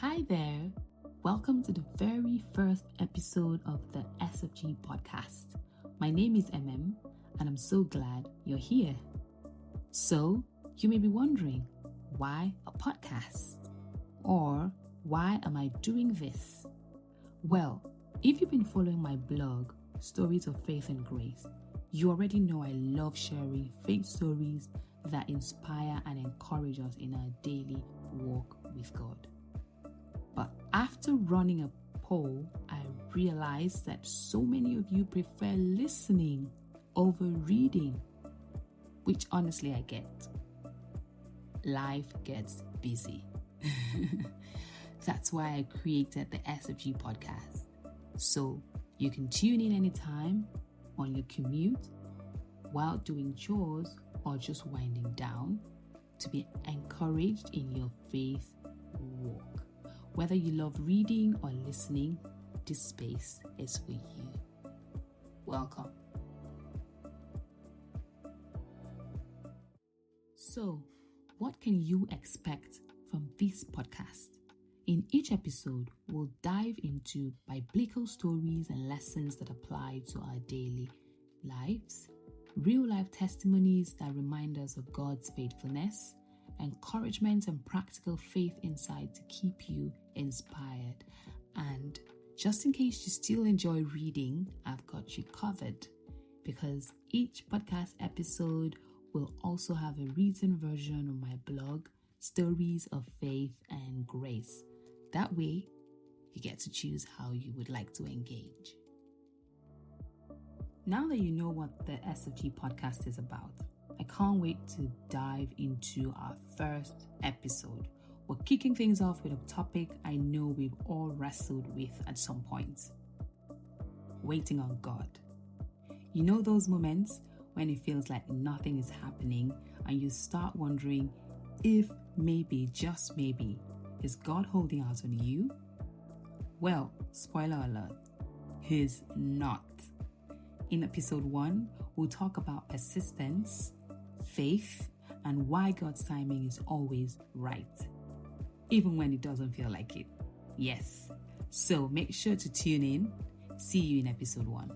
Hi there. Welcome to the very first episode of the SFG Podcast. My name is MM and I'm so glad you're here. So, you may be wondering, why a podcast? Or why am I doing this? Well, if you've been following my blog, Stories of Faith and Grace, you already know I love sharing faith stories that inspire and encourage us in our daily walk with God. But after running a poll, I realized that so many of you prefer listening over reading, which honestly I get. Life gets busy. That's why I created the SFG Podcast. So you can tune in anytime on your commute, while doing chores, or just winding down to be encouraged in your faith walk. Whether you love reading or listening, this space is for you. Welcome. So, what can you expect from this podcast? In each episode, we'll dive into biblical stories and lessons that apply to our daily lives, real-life testimonies that remind us of God's faithfulness, encouragement and practical faith insight to keep you inspired. And just in case you still enjoy reading, I've got you covered, because each podcast episode will also have a written version of my blog, Stories of Faith and Grace. That way, you get to choose how you would like to engage. Now that you know what the SFG podcast is about, I can't wait to dive into our first episode. We're kicking things off with a topic I know we've all wrestled with at some point. Waiting on God. You know those moments when it feels like nothing is happening and you start wondering if maybe, just maybe, is God holding out on you? Well, spoiler alert, He's not. In episode 1, we'll talk about persistence, faith, and why God's timing is always right, even when it doesn't feel like it. Yes. So make sure to tune in. See you in episode 1.